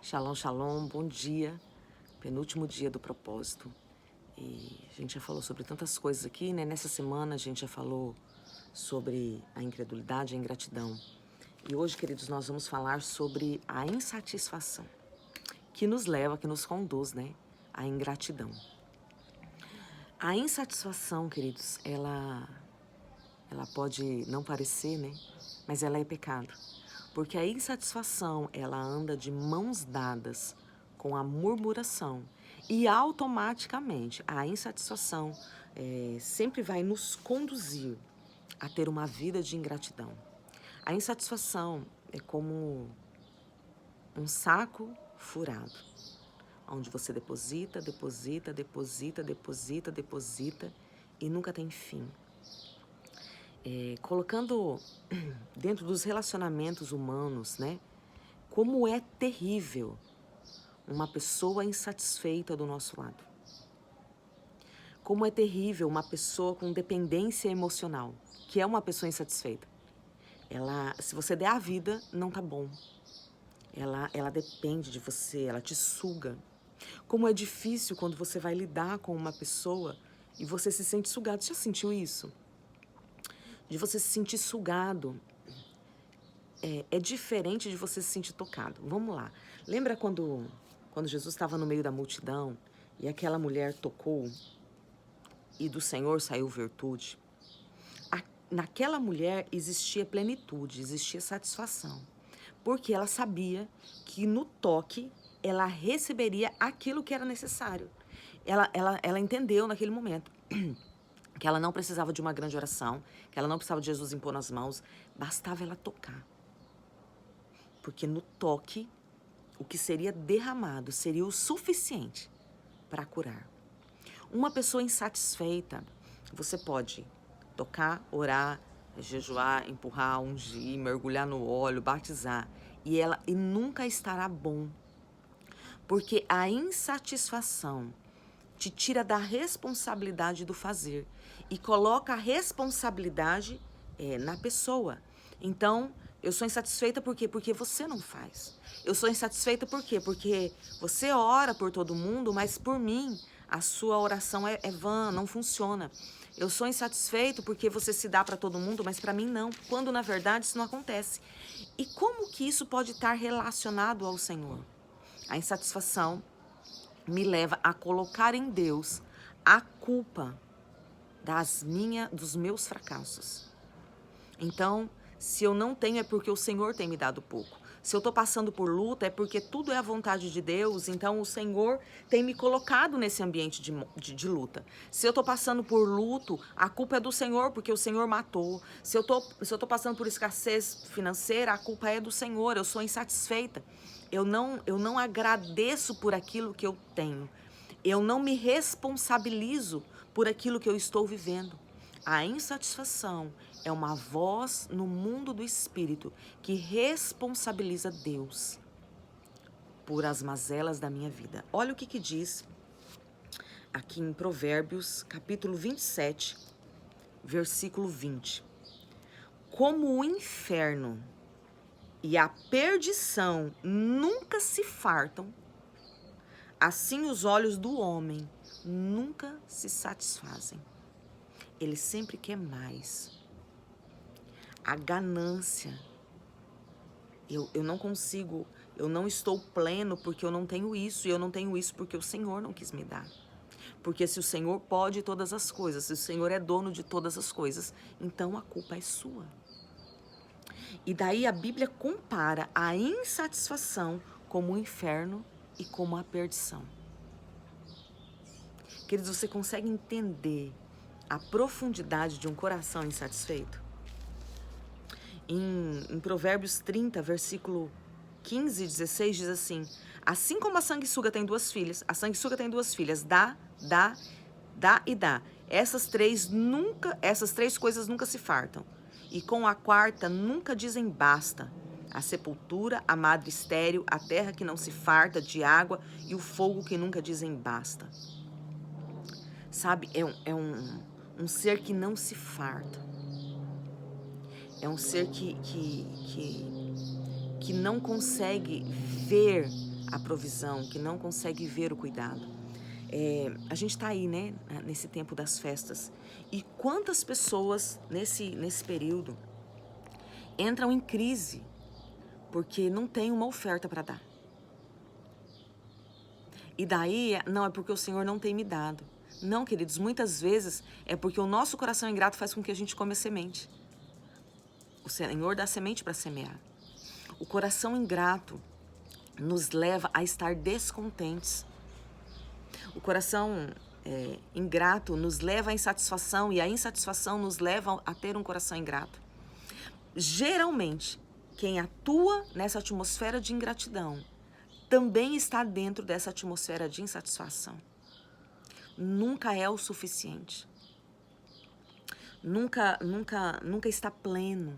Shalom, shalom, bom dia. Penúltimo dia do propósito. E a gente já falou sobre tantas coisas aqui, né? Nessa semana a gente já falou sobre a incredulidade e a ingratidão. E hoje, queridos, nós vamos falar sobre a insatisfação, que nos leva, que nos conduz, né, à ingratidão. A insatisfação, queridos, ela pode não parecer, né? Mas ela é pecado. Porque a insatisfação, ela anda de mãos dadas com a murmuração. E automaticamente a insatisfação sempre vai nos conduzir a ter uma vida de ingratidão. A insatisfação é como um saco furado, onde você deposita, deposita, deposita, deposita, deposita e nunca tem fim. Colocando dentro dos relacionamentos humanos, né? Como é terrível uma pessoa insatisfeita do nosso lado. Como é terrível uma pessoa com dependência emocional, que é uma pessoa insatisfeita. Se você der a vida, não tá bom. Ela depende de você, ela te suga. Como é difícil quando você vai lidar com uma pessoa e você se sente sugado. Você já sentiu isso? De você se sentir sugado. É diferente de você se sentir tocado. Vamos lá. Lembra quando Jesus estava no meio da multidão e aquela mulher tocou e do Senhor saiu virtude? Naquela mulher existia plenitude, existia satisfação. Porque ela sabia que no toque ela receberia aquilo que era necessário. Ela entendeu naquele momento que ela não precisava de uma grande oração, que ela não precisava de Jesus impor nas mãos, bastava ela tocar. Porque no toque, o que seria derramado seria o suficiente para curar. Uma pessoa insatisfeita, você pode tocar, orar, jejuar, empurrar, ungir, mergulhar no óleo, batizar, e nunca estará bom. Porque a insatisfação te tira da responsabilidade do fazer e coloca a responsabilidade na pessoa. Então, eu sou insatisfeita por quê? Porque você não faz. Eu sou insatisfeita por quê? Porque você ora por todo mundo, mas por mim a sua oração é vã, não funciona. Eu sou insatisfeito porque você se dá para todo mundo, mas para mim não, quando na verdade isso não acontece. E como que isso pode estar relacionado ao Senhor? A insatisfação me leva a colocar em Deus a culpa dos meus fracassos. Então, se eu não tenho é porque o Senhor tem me dado pouco. Se eu estou passando por luta é porque tudo é a vontade de Deus, então o Senhor tem me colocado nesse ambiente de luta. Se eu estou passando por luto, a culpa é do Senhor, porque o Senhor matou. Se eu tô passando por escassez financeira, a culpa é do Senhor, eu sou insatisfeita. Eu não agradeço por aquilo que eu tenho. Eu não me responsabilizo por aquilo que eu estou vivendo. A insatisfação é uma voz no mundo do espírito que responsabiliza Deus por as mazelas da minha vida. Olha o que diz aqui em Provérbios, capítulo 27, versículo 20. Como o inferno e a perdição nunca se fartam, assim os olhos do homem nunca se satisfazem. Ele sempre quer mais. A ganância. Eu não consigo, eu não estou pleno porque eu não tenho isso, e eu não tenho isso porque o Senhor não quis me dar. Porque se o Senhor pode todas as coisas, se o Senhor é dono de todas as coisas, então a culpa é sua. E daí a Bíblia compara a insatisfação como o inferno e como a perdição. Queridos, você consegue entender a profundidade de um coração insatisfeito? Em Provérbios 30, versículo 15 e 16, diz assim: assim como a sanguessuga tem duas filhas, dá e dá. Essas três coisas nunca se fartam. E com a quarta nunca dizem basta. A sepultura, a madre estéril, a terra que não se farta de água e o fogo que nunca dizem basta. Sabe, é um ser que não se farta. É um ser que não consegue ver a provisão, que não consegue ver o cuidado. A gente está aí, né, nesse tempo das festas. E quantas pessoas nesse período entram em crise porque não tem uma oferta para dar. E daí, não, é porque o Senhor não tem me dado. Não, queridos, muitas vezes é porque o nosso coração ingrato faz com que a gente come a semente. O Senhor dá semente para semear. O coração ingrato nos leva a estar descontentes. O coração ingrato nos leva à insatisfação e a insatisfação nos leva a ter um coração ingrato. Geralmente, quem atua nessa atmosfera de ingratidão também está dentro dessa atmosfera de insatisfação. Nunca é o suficiente. Nunca está pleno.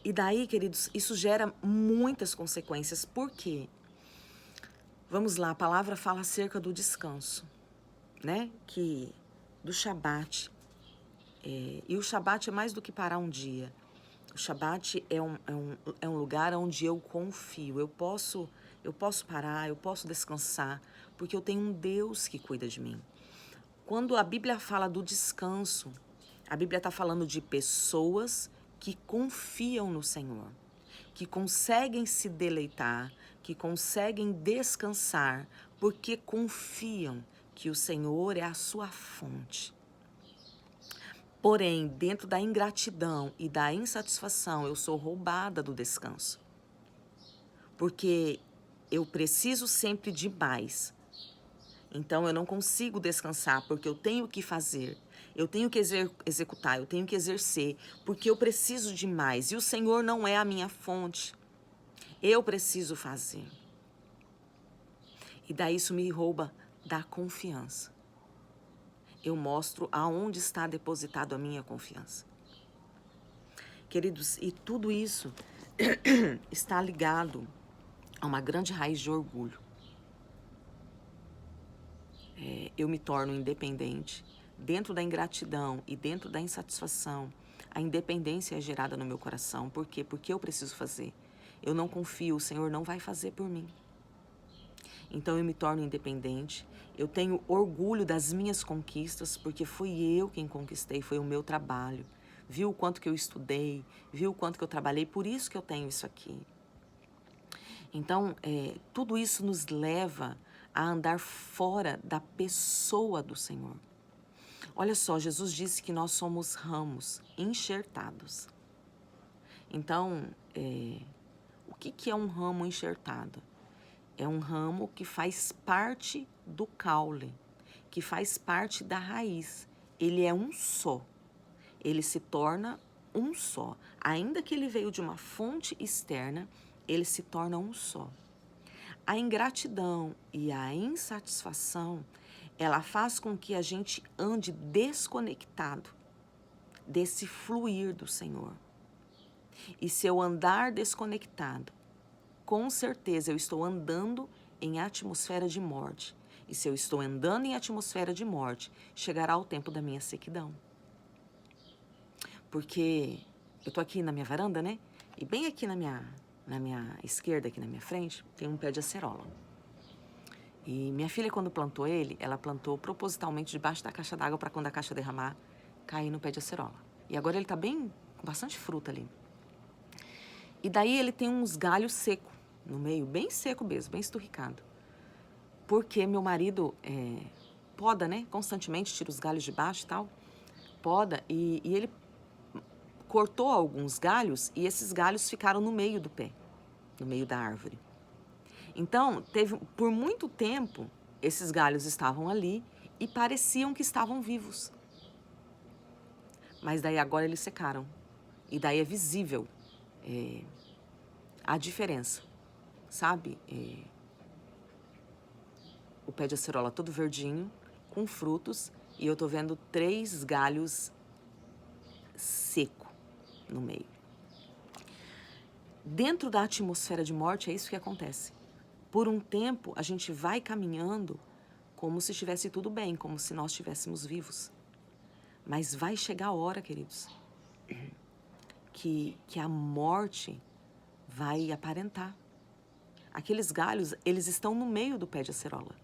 E daí, queridos, isso gera muitas consequências. Por quê? Vamos lá, a palavra fala acerca do descanso, né? Do Shabat. E o Shabat é mais do que parar um dia. O Shabat é um lugar onde eu confio. Eu posso parar, eu posso descansar, porque eu tenho um Deus que cuida de mim. Quando a Bíblia fala do descanso, a Bíblia está falando de pessoas que confiam no Senhor, que conseguem se deleitar, que conseguem descansar, porque confiam que o Senhor é a sua fonte. Porém, dentro da ingratidão e da insatisfação, eu sou roubada do descanso. Porque eu preciso sempre de mais. Então, eu não consigo descansar, porque eu tenho que fazer. Eu tenho que executar, eu tenho que exercer, porque eu preciso de mais. E o Senhor não é a minha fonte. Eu preciso fazer. E daí isso me rouba da confiança. Eu mostro aonde está depositado a minha confiança. Queridos, e tudo isso está ligado a uma grande raiz de orgulho. Eu me torno independente. Dentro da ingratidão e dentro da insatisfação, a independência é gerada no meu coração. Por quê? Porque eu preciso fazer. Eu não confio, o Senhor não vai fazer por mim. Então eu me torno independente. Eu tenho orgulho das minhas conquistas, porque fui eu quem conquistei, foi o meu trabalho. Viu o quanto que eu estudei, viu o quanto que eu trabalhei, por isso que eu tenho isso aqui. Então, tudo isso nos leva a andar fora da pessoa do Senhor. Olha só, Jesus disse que nós somos ramos enxertados. Então, o que é um ramo enxertado? É um ramo que faz parte do caule, que faz parte da raiz. Ele é um só. Ele se torna um só. Ainda que ele veio de uma fonte externa, ele se torna um só. A ingratidão e a insatisfação, ela faz com que a gente ande desconectado desse fluir do Senhor. E se eu andar desconectado, com certeza eu estou andando em atmosfera de morte. E se eu estou andando em atmosfera de morte, chegará o tempo da minha sequidão. Porque eu estou aqui na minha varanda, né? E bem aqui na minha esquerda, aqui na minha frente, tem um pé de acerola. E minha filha, quando plantou ele, ela plantou propositalmente debaixo da caixa d'água para quando a caixa derramar, cair no pé de acerola. E agora ele está bem, com bastante fruta ali. E daí ele tem uns galhos secos no meio, bem seco mesmo, bem esturricado. Porque meu marido poda, né? Constantemente, tira os galhos de baixo e tal. Poda, e ele cortou alguns galhos e esses galhos ficaram no meio do pé, no meio da árvore. Então, por muito tempo, esses galhos estavam ali e pareciam que estavam vivos. Mas daí agora eles secaram. E daí é visível a diferença, sabe? O pé de acerola todo verdinho, com frutos, e eu tô vendo 3 galhos seco no meio. Dentro da atmosfera de morte é isso que acontece. Por um tempo a gente vai caminhando como se estivesse tudo bem, como se nós estivéssemos vivos. Mas vai chegar a hora, queridos, que a morte vai aparentar. Aqueles galhos, eles estão no meio do pé de acerola,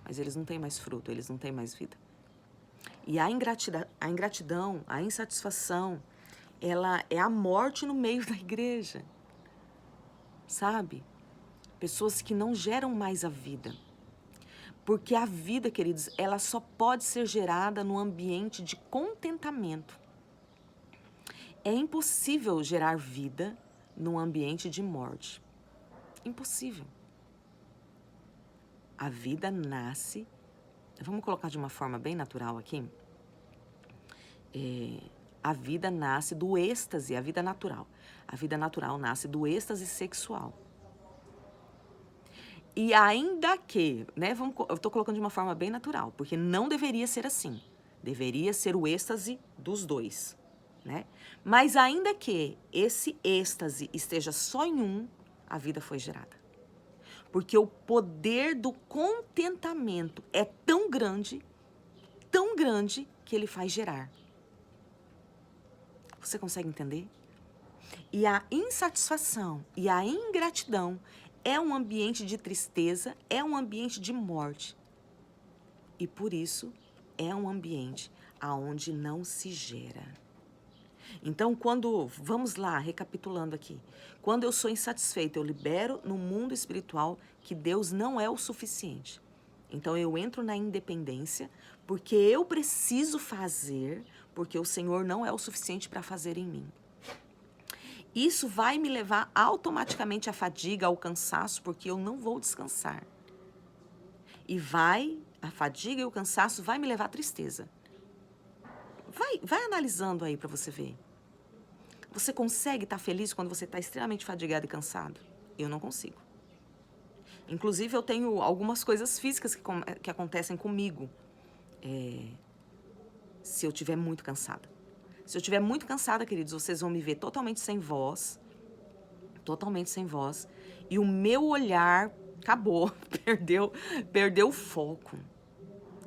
mas eles não têm mais fruto, eles não têm mais vida. E a ingratidão, a insatisfação, ela é a morte no meio da igreja, sabe? Pessoas que não geram mais a vida. Porque a vida, queridos, ela só pode ser gerada no ambiente de contentamento. É impossível gerar vida num ambiente de morte. Impossível. A vida nasce, vamos colocar de uma forma bem natural aqui. A vida nasce do êxtase, a vida natural. A vida natural nasce do êxtase sexual. E ainda que, né, eu estou colocando de uma forma bem natural, porque não deveria ser assim. Deveria ser o êxtase dos dois, né? Mas ainda que esse êxtase esteja só em um, a vida foi gerada. Porque o poder do contentamento é tão grande que ele faz gerar. Você consegue entender? E a insatisfação e a ingratidão é um ambiente de tristeza, é um ambiente de morte. E por isso é um ambiente aonde não se gera. Então, vamos lá, recapitulando aqui. Quando eu sou insatisfeito, eu libero no mundo espiritual que Deus não é o suficiente. Então, eu entro na independência porque eu preciso fazer, porque o Senhor não é o suficiente para fazer em mim. Isso vai me levar automaticamente à fadiga, ao cansaço, porque eu não vou descansar. E a fadiga e o cansaço vai me levar à tristeza. Vai analisando aí para você ver. Você consegue estar feliz quando você está extremamente fadigado e cansado? Eu não consigo. Inclusive, eu tenho algumas coisas físicas que acontecem comigo se eu estiver muito cansada. Se eu estiver muito cansada, queridos, vocês vão me ver totalmente sem voz, e o meu olhar acabou, perdeu o foco,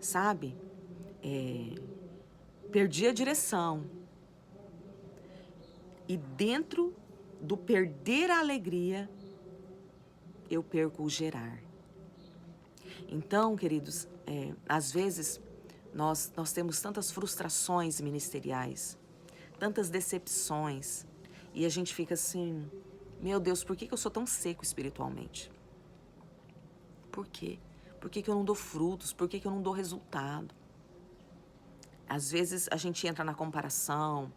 sabe? Perdi a direção. E dentro do perder a alegria, eu perco o gerar. Então, queridos, às vezes nós temos tantas frustrações ministeriais, tantas decepções, e a gente fica assim, meu Deus, por que eu sou tão seco espiritualmente? Por quê? Por que eu não dou frutos? Por que eu não dou resultado? Às vezes a gente entra na comparação,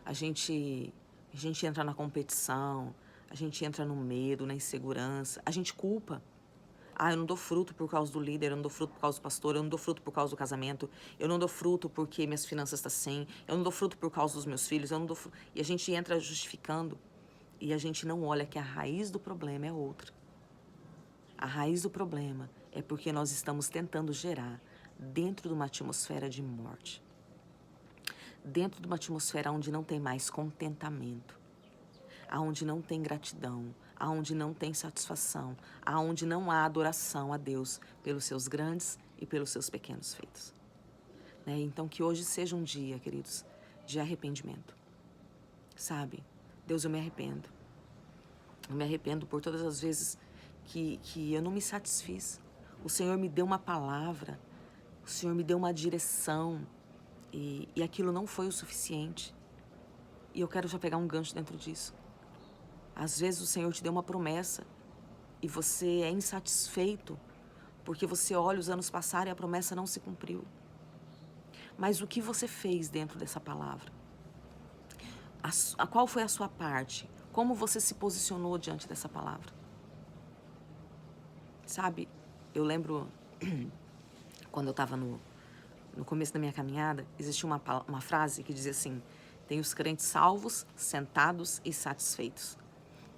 a gente entra na competição, a gente entra no medo, na insegurança, a gente culpa. Eu não dou fruto por causa do líder, eu não dou fruto por causa do pastor, eu não dou fruto por causa do casamento, eu não dou fruto porque minhas finanças estão assim, eu não dou fruto por causa dos meus filhos, eu não dou fruto. E a gente entra justificando e a gente não olha que a raiz do problema é outra. A raiz do problema é porque nós estamos tentando gerar dentro de uma atmosfera de morte. Dentro de uma atmosfera onde não tem mais contentamento, aonde não tem gratidão, aonde não tem satisfação, aonde não há adoração a Deus pelos seus grandes e pelos seus pequenos feitos. Né? Então, que hoje seja um dia, queridos, de arrependimento. Sabe? Deus, eu me arrependo. Eu me arrependo por todas as vezes que eu não me satisfiz. O Senhor me deu uma palavra, o Senhor me deu uma direção, e aquilo não foi o suficiente. E eu quero já pegar um gancho dentro disso. Às vezes o Senhor te deu uma promessa e você é insatisfeito porque você olha os anos passarem e a promessa não se cumpriu. Mas o que você fez dentro dessa palavra? Qual foi a sua parte? Como você se posicionou diante dessa palavra? Sabe, eu lembro quando eu estava no começo da minha caminhada, existia uma frase que dizia assim: tem os crentes salvos, sentados e satisfeitos.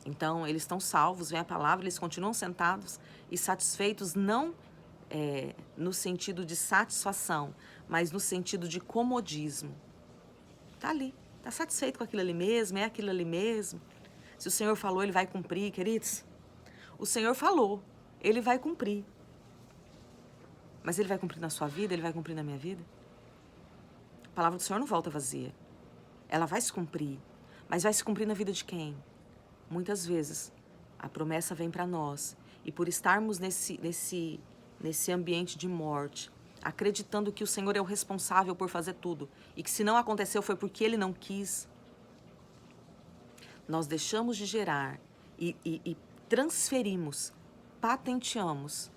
Então, eles estão salvos, vem a palavra, eles continuam sentados e satisfeitos, não no sentido de satisfação, mas no sentido de comodismo. Tá ali, tá satisfeito com aquilo ali mesmo, é aquilo ali mesmo. Se o Senhor falou, Ele vai cumprir, queridos. O Senhor falou, Ele vai cumprir. Mas Ele vai cumprir na sua vida, Ele vai cumprir na minha vida? A palavra do Senhor não volta vazia. Ela vai se cumprir, mas vai se cumprir na vida de quem? Muitas vezes, a promessa vem para nós e por estarmos nesse ambiente de morte, acreditando que o Senhor é o responsável por fazer tudo e que se não aconteceu foi porque Ele não quis, nós deixamos de gerar e transferimos, patenteamos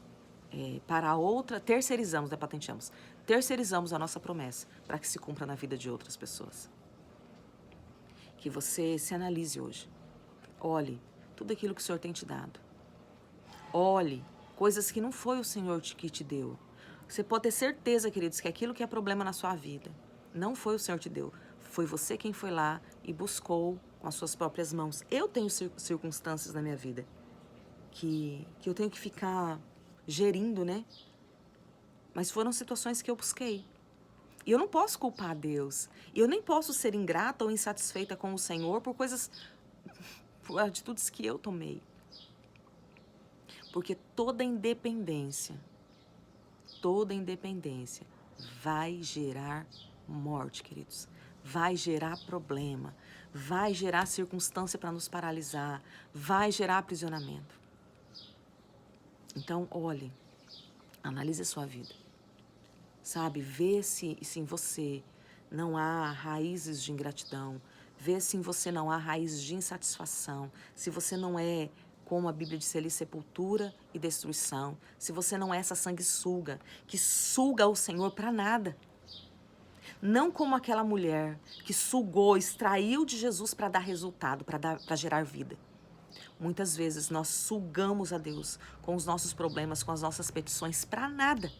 para a outra, terceirizamos, patenteamos, terceirizamos a nossa promessa para que se cumpra na vida de outras pessoas. Que você se analise hoje. Olhe tudo aquilo que o Senhor tem te dado. Olhe coisas que não foi o Senhor que te deu. Você pode ter certeza, queridos, que aquilo que é problema na sua vida não foi o Senhor que te deu. Foi você quem foi lá e buscou com as suas próprias mãos. Eu tenho circunstâncias na minha vida que eu tenho que ficar gerindo, né? Mas foram situações que eu busquei. E eu não posso culpar Deus. E eu nem posso ser ingrata ou insatisfeita com o Senhor por atitudes que eu tomei. Porque toda independência vai gerar morte, queridos. Vai gerar problema. Vai gerar circunstância para nos paralisar. Vai gerar aprisionamento. Então, olhe, analise a sua vida. Sabe, vê se em você não há raízes de ingratidão. Vê se em você não há raízes de insatisfação. Se você não é, como a Bíblia diz ali, sepultura e destruição. Se você não é essa sanguessuga que suga o Senhor para nada. Não como aquela mulher que sugou, extraiu de Jesus para dar resultado, para gerar vida. Muitas vezes nós sugamos a Deus com os nossos problemas, com as nossas petições para nada.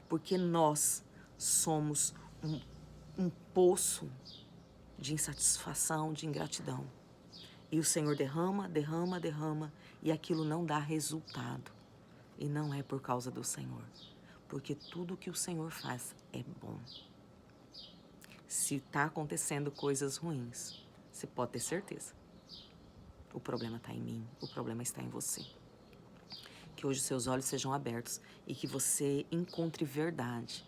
Porque nós somos um poço de insatisfação, de ingratidão. E o Senhor derrama, e aquilo não dá resultado. E não é por causa do Senhor. Porque tudo que o Senhor faz é bom. Se está acontecendo coisas ruins, você pode ter certeza. O problema está em mim, o problema está em você. Que hoje seus olhos sejam abertos e que você encontre verdade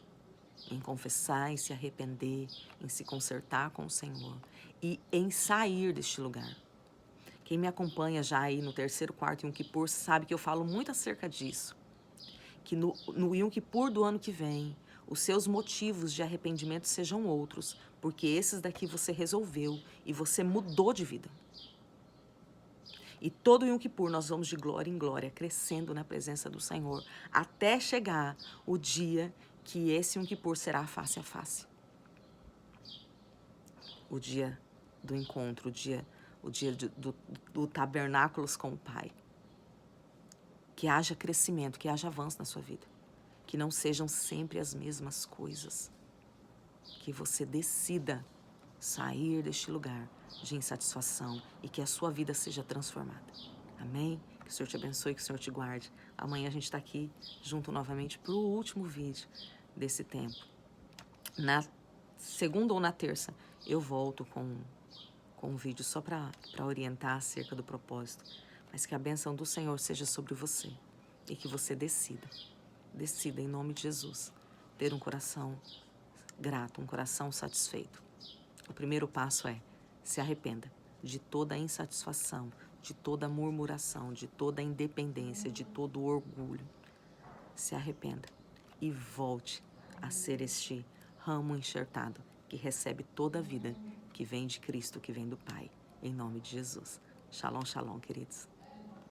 em confessar, em se arrepender, em se consertar com o Senhor e em sair deste lugar. Quem me acompanha já aí no terceiro, quarto Yom Kippur sabe que eu falo muito acerca disso. Que no Yom Kippur do ano que vem, os seus motivos de arrependimento sejam outros, porque esses daqui você resolveu e você mudou de vida. E todo Yom Kippur nós vamos de glória em glória, crescendo na presença do Senhor, até chegar o dia que esse Yom Kippur será face a face. O dia do encontro, o dia do tabernáculos com o Pai. Que haja crescimento, que haja avanço na sua vida. Que não sejam sempre as mesmas coisas. Que você decida sair deste lugar de insatisfação e que a sua vida seja transformada. Amém? Que o Senhor te abençoe, que o Senhor te guarde. Amanhã a gente está aqui junto novamente para o último vídeo desse tempo. Na segunda ou na terça eu volto com um vídeo só para orientar acerca do propósito. Mas que a bênção do Senhor seja sobre você e que você decida em nome de Jesus, ter um coração grato, um coração satisfeito. O primeiro passo é: se arrependa de toda a insatisfação, de toda a murmuração, de toda a independência, de todo o orgulho. Se arrependa e volte a ser este ramo enxertado que recebe toda a vida que vem de Cristo, que vem do Pai. Em nome de Jesus. Shalom, shalom, queridos.